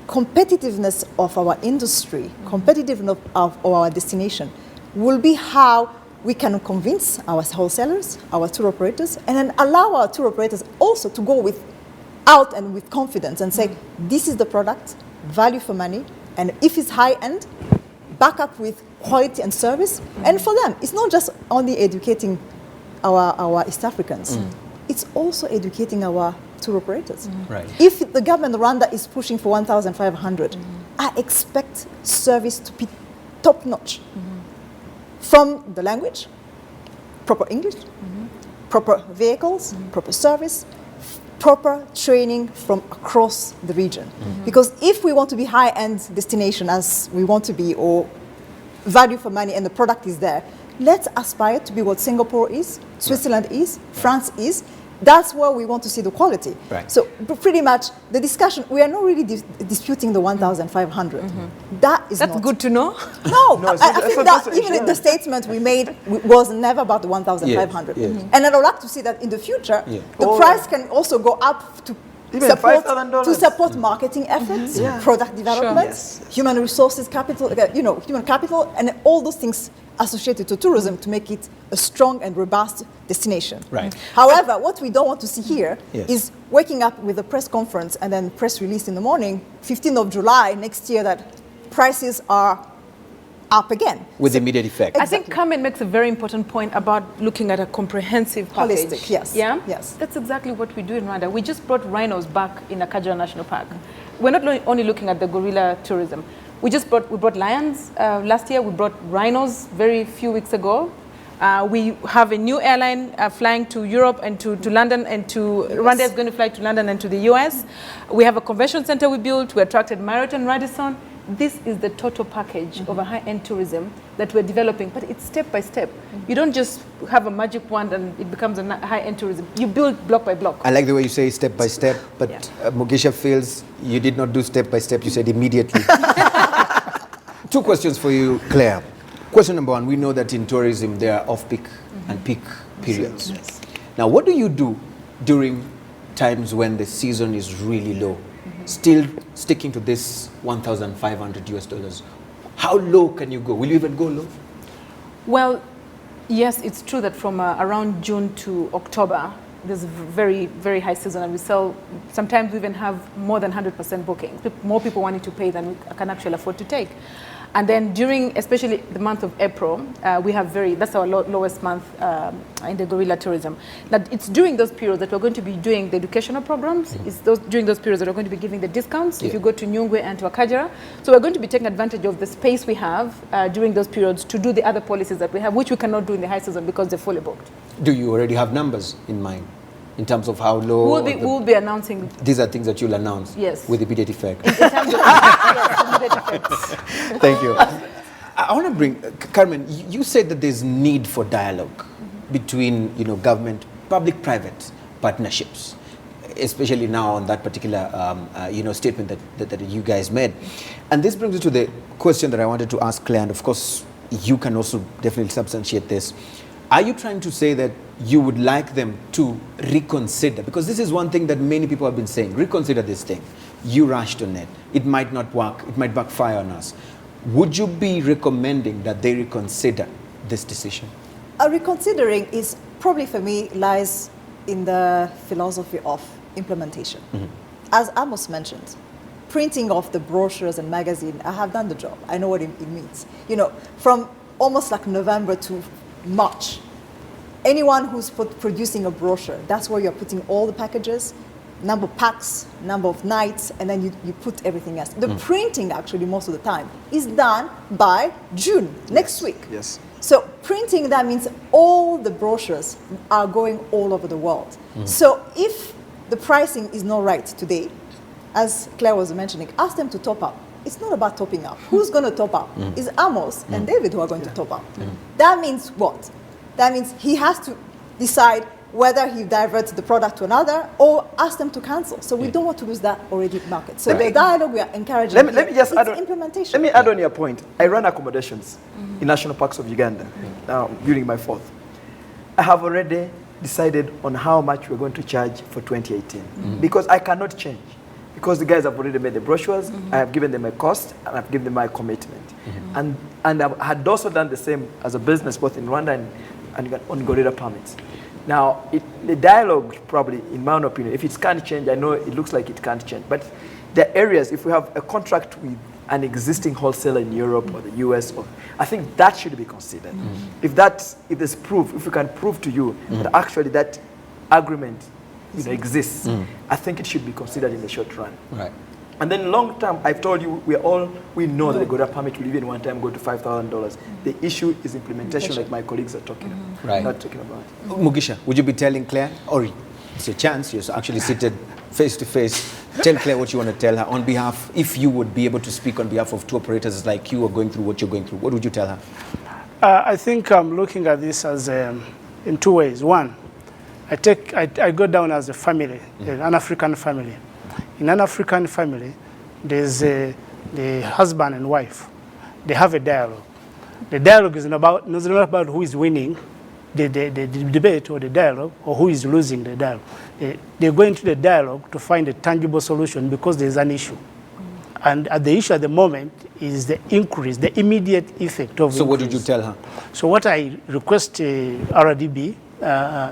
competitiveness of our industry, competitiveness of our destination will be how we can convince our wholesalers, our tour operators, and then allow our tour operators also to go out and with confidence and say, this is the product, value for money, and if it's high end, back up with quality and service. And for them, it's not just only educating our East Africans, it's also educating our tour operators. If the government of Rwanda is pushing for 1,500, I expect service to be top notch. From the language, proper English, proper vehicles, proper service, proper training from across the region. Because if we want to be high-end destination as we want to be, or value for money and the product is there, let's aspire to be what Singapore is, Switzerland is, France is. That's where we want to see the quality. So pretty much the discussion, we are not really disputing the 1,500. That's not good to know. No, I think that even the statement we made was never about the 1,500. And I would like to see that in the future, the price can also go up to support marketing efforts, product development, human resources capital, human capital, and all those things associated to tourism to make it a strong and robust destination. However, what we don't want to see here is waking up with a press conference and then press release in the morning, 15th of July next year, that prices are up again. With immediate effect. I think Carmen makes a very important point about looking at a comprehensive package. Holistic, yes. Yes. That's exactly what we do in Rwanda. We just brought rhinos back in Akagera National Park. We're not only looking at the gorilla tourism. We brought lions last year. We brought rhinos very few weeks ago. We have a new airline flying to Europe and to London and to Rwanda is going to fly to London and to the US. We have a convention center we built. We attracted Marriott and Radisson. This is the total package of a high-end tourism that we're developing, but it's step by step. You don't just have a magic wand and it becomes a high-end tourism. You build block by block. I like the way you say step by step, but Mugisha feels you did not do step by step, you said immediately. Two questions for you, Claire. Question number one, we know that in tourism there are off-peak and peak periods. Now, what do you do during times when the season is really low? Still sticking to this 1,500 US dollars. How low can you go? Will you even go low? Well, yes, it's true that from around June to October, there's a very, very high season, and we sell, sometimes we even have more than 100% booking. More people wanting to pay than we can actually afford to take. And then during, especially the month of April, we have that's our lowest month in the gorilla tourism. Now, it's during those periods that we're going to be doing the educational programs. It's during those periods that we're going to be giving the discounts if you go to Nyungwe and to Akagera. So we're going to be taking advantage of the space we have during those periods to do the other policies that we have, which we cannot do in the high season because they're fully booked. Do you already have numbers in mind? In terms of how low? We'll be announcing. These are things that you'll announce? Yes. With immediate effect? In terms of immediate effect. Thank you. I want to bring, Carmen, you said that there's need for dialogue between, government, public-private partnerships, especially now on that particular, statement that you guys made. And this brings me to the question that I wanted to ask Claire, and of course, you can also definitely substantiate this. Are you trying to say that you would like them to reconsider? Because this is one thing that many people have been saying. Reconsider this thing. You rushed on it. It might not work. It might backfire on us. Would you be recommending that they reconsider this decision? Reconsidering is probably, for me, lies in the philosophy of implementation. as Amos mentioned, printing of the brochures and magazine, I have done the job. I know what it means. You know, from almost like November to March, anyone who's producing a brochure, that's where you're putting all the packages, number of packs, number of nights, and then you put everything else. The printing, actually, most of the time, is done by June, next week. Yes. So printing, that means all the brochures are going all over the world. So if the pricing is not right today, as Claire was mentioning, ask them to top up. It's not about topping up. Who's going to top up? It's Amos and David who are going to top up. That means what? That means he has to decide whether he diverts the product to another or ask them to cancel. So we don't want to lose that already market. So the dialogue we are encouraging let me just add on, implementation. Let me add on your point. I run accommodations in national parks of Uganda now during my 4th. I have already decided on how much we're going to charge for 2018 because I cannot change. Because the guys have already made the brochures, I have given them a cost, and I've given them my commitment. And I had also done the same as a business, both in Rwanda and on gorilla permits. Now, the dialogue probably, in my own opinion, if it can't change, I know it looks like it can't change, but the areas, if we have a contract with an existing wholesaler in Europe or the US, I think that should be considered. If there's proof, if we can prove to you that actually that agreement exists, I think it should be considered in the short run. Right. And then long term, I've told you, we know that the gorilla permit will even one time go to $5,000. The issue is implementation, like my colleagues are talking about. Right. Not talking about. Mugisha, would you be telling Claire, or it's your chance, you're actually seated face to face, tell Claire what you want to tell her on behalf, if you would be able to speak on behalf of tour operators like you are going through what you're going through, what would you tell her? I think I'm looking at this as in two ways. One, I go down as a family, an African family. In an African family, there's the husband and wife. They have a dialogue. The dialogue is not about who is winning the debate or the dialogue, or who is losing the dialogue. They go into the dialogue to find a tangible solution because there's an issue. And the issue at the moment is the increase, the immediate effect of So increase. What did you tell her? So what I request RDB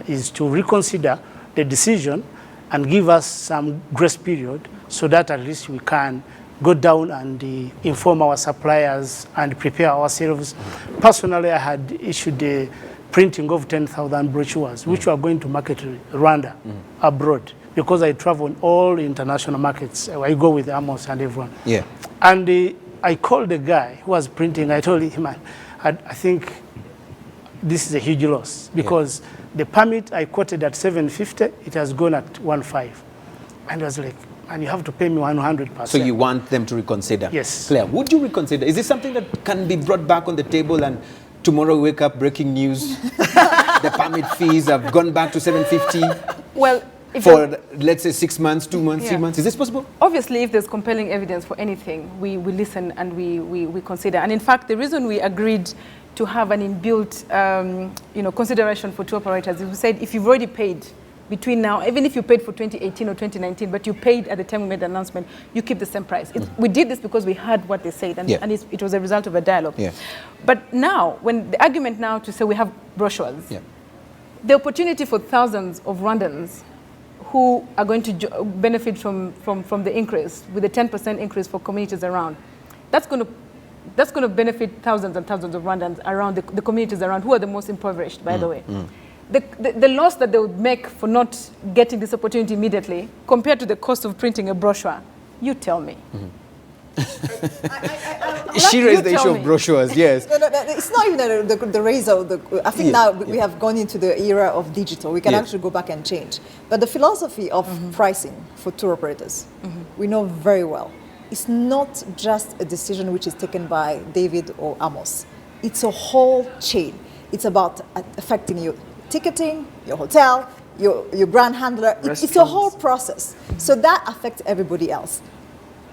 is to reconsider the decision and give us some grace period so that at least we can go down and inform our suppliers and prepare ourselves. Personally, I had issued a printing of 10,000 brochures, which we are going to market Rwanda abroad, because I travel in all international markets. I go with Amos and everyone. Yeah. And I called the guy who was printing. I told him, I think this is a huge loss, because the permit I quoted at 750, it has gone at 1.5. And I was like, and you have to pay me 100%. So you want them to reconsider? Yes. Claire, would you reconsider? Is this something that can be brought back on the table and tomorrow wake up, breaking news, the permit fees have gone back to 750? Well, for, let's say, 6 months, 2 months, 3 months. Is this possible? Obviously, if there's compelling evidence for anything, we listen and we consider. And in fact, the reason we agreed to have an inbuilt consideration for tour operators is we said, if you've already paid between now, even if you paid for 2018 or 2019, but you paid at the time we made the announcement, you keep the same price. We did this because we heard what they said, and, it was a result of a dialogue. Yeah. But now, when the argument now to say we have brochures, the opportunity for thousands of Rwandans who are going to benefit from the increase, with the 10% increase for communities around, that's going to benefit thousands and thousands of Rwandans around the communities around, who are the most impoverished, by the way. The loss that they would make for not getting this opportunity immediately, compared to the cost of printing a brochure, you tell me. She raised the issue of brochures, yes. No, it's not even the raise of the... I think now we have gone into the era of digital. We can actually go back and change. But the philosophy of pricing for tour operators, we know very well. It's not just a decision which is taken by David or Amos. It's a whole chain. It's about affecting your ticketing, your hotel, your brand handler. It's a whole process. So that affects everybody else.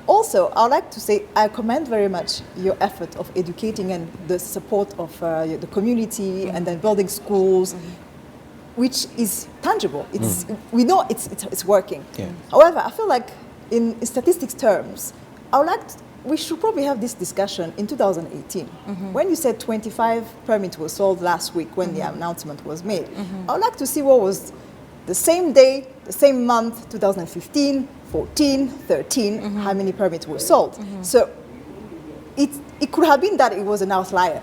Also, I would like to say I commend very much your effort of educating and the support of the community and then building schools, which is tangible. We know it's working. However, I feel like in statistics terms, we should probably have this discussion in 2018. When you said 25 permits were sold last week when the announcement was made, I would like to see what was the same day, the same month, 2015, 14, 13, how many permits were sold. So it could have been that it was an outlier.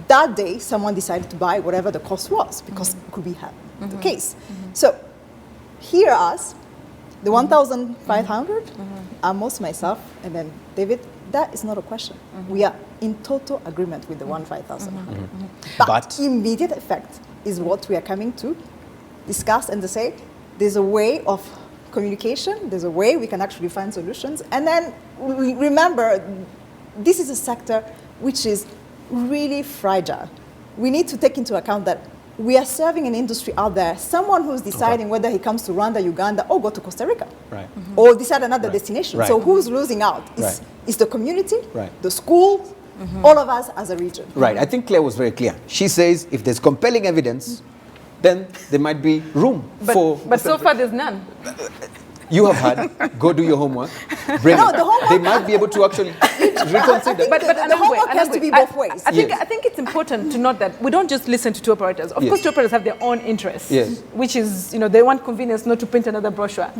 That day, someone decided to buy whatever the cost was, because it could be the case. So here us, the 1,500, Amos, myself, and then David, that is not a question. We are in total agreement with the 1,500. But immediate effect is what we are coming to discuss and to say, there's a way of communication, there's a way we can actually find solutions. And then remember, this is a sector which is really fragile. We need to take into account that we are serving an industry out there, someone who's deciding whether he comes to Rwanda, Uganda, or go to Costa Rica, or decide another destination. So who's losing out? Is the community, the schools, all of us as a region. Right. I think Claire was very clear. She says if there's compelling evidence, then there might be room for... But so far there's none. You have had. Go do your homework. Bring No, it. the homework- They might be able to actually reconsider. But the homework has to be both ways. I think it's important to note that we don't just listen to tour operators. Of course, tour operators have their own interests, which is, they want convenience, not to print another brochure.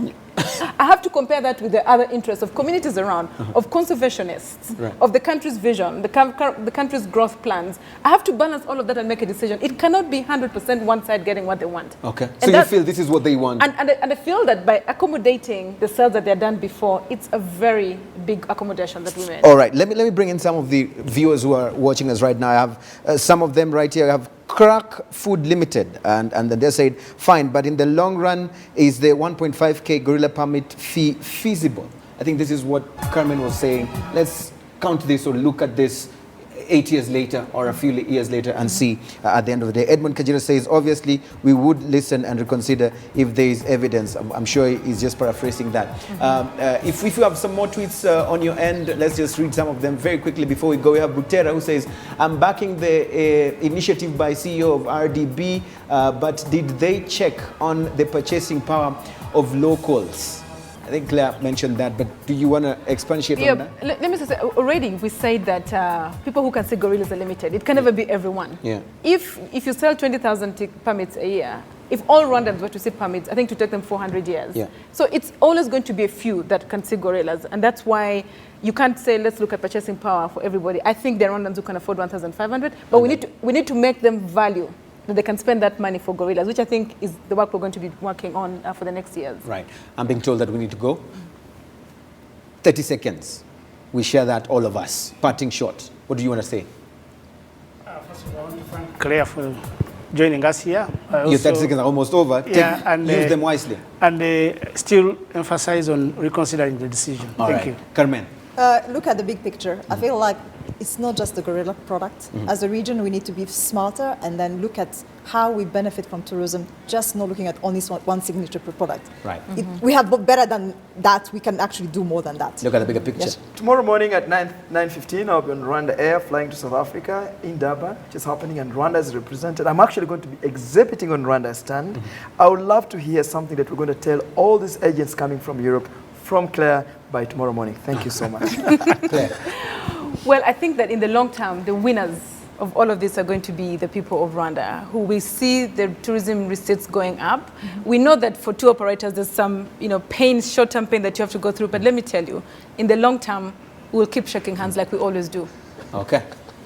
I have to compare that with the other interests of communities around, of conservationists, of the country's vision, the country's growth plans. I have to balance all of that and make a decision. It cannot be 100% one side getting what they want. Okay. So you feel this is what they want? And I feel that by accommodating the sales that they're done before, it's a very big accommodation that we made. All right, let me bring in some of the viewers who are watching us right now. I have some of them right here. I have Crack Food Limited, and they said, fine, but in the long run, is the 1.5K gorilla permit fee feasible? I think this is what Carmen was saying. Let's count this or look at this 8 years later or a few years later and see at the end of the day. Edmund Kajira says, obviously, we would listen and reconsider if there is evidence. I'm sure he's just paraphrasing that. If you have some more tweets on your end, let's just read some of them very quickly before we go. We have Butera who says, I'm backing the initiative by CEO of RDB, but did they check on the purchasing power of locals? I think Claire mentioned that, but do you want to expatiate on that? Let me say, already we said that people who can see gorillas are limited. It can never be everyone. If you sell 20,000 permits a year, if all Rwandans were to see permits, I think it would take them 400 years. So it's always going to be a few that can see gorillas, and that's why you can't say, let's look at purchasing power for everybody. I think there are Rwandans who can afford 1,500, but we need to make them value that they can spend that money for gorillas, which I think is the work we're going to be working on for the next years. Right. I'm being told that we need to go. 30 seconds. We share that, all of us. Parting shot. What do you want to say? First of all, I want to thank Claire for joining us here. Your 30 seconds are almost over. Use them wisely. And still emphasize on reconsidering the decision. Thank you. Carmen. Look at the big picture. I feel like it's not just the gorilla product. As a region, we need to be smarter and then look at how we benefit from tourism, just not looking at only one signature per product. Right. We have better than that. We can actually do more than that. Look at the bigger picture. Yes. Tomorrow morning at 9:15, I'll be on Rwanda Air flying to South Africa in Durban, which is happening, and Rwanda is represented. I'm actually going to be exhibiting on Rwanda stand. I would love to hear something that we're going to tell all these agents coming from Europe, from Claire, by tomorrow morning. Thank you so much. Claire. Well, I think that in the long term, the winners of all of this are going to be the people of Rwanda, who we see the tourism receipts going up. We know that for tour operators, there's some pain, short-term pain that you have to go through. But let me tell you, in the long term, we'll keep shaking hands like we always do. Okay,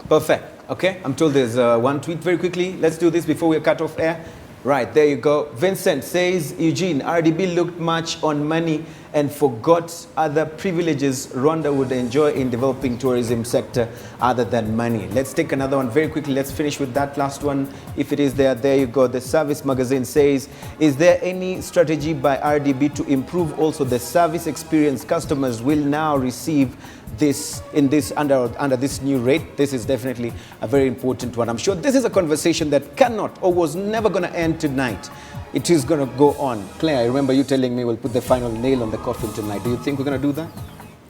perfect. Okay, I'm told there's one tweet very quickly. Let's do this before we cut off air. Right, there you go. Vincent says, Eugene, RDB looked much on money and forgot other privileges Rwanda would enjoy in developing tourism sector other than money. Let's take another one very quickly. Let's finish with that last one. If it is there, there you go. The Service Magazine says, is there any strategy by RDB to improve also the service experience customers will now receive under this new rate? This is definitely a very important one. I'm sure this is a conversation that cannot or was never going to end tonight. It is going to go on. Claire, I remember you telling me we'll put the final nail on the coffin tonight. Do you think we're going to do that?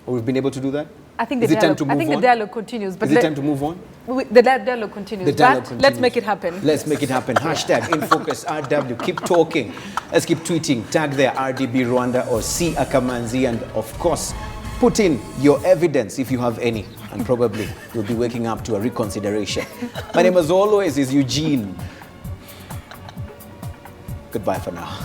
Or we've been able to do that? I think the dialogue continues. But is it time to move on? The dialogue continues. Let's make it happen. Let's make it happen. Hashtag InFocus RW. Keep talking. Let's keep tweeting. Tag there RDB Rwanda or C Akamanzi, and of course, put in your evidence if you have any, and probably you'll be waking up to a reconsideration. My name, as always, is Eugene. Goodbye for now.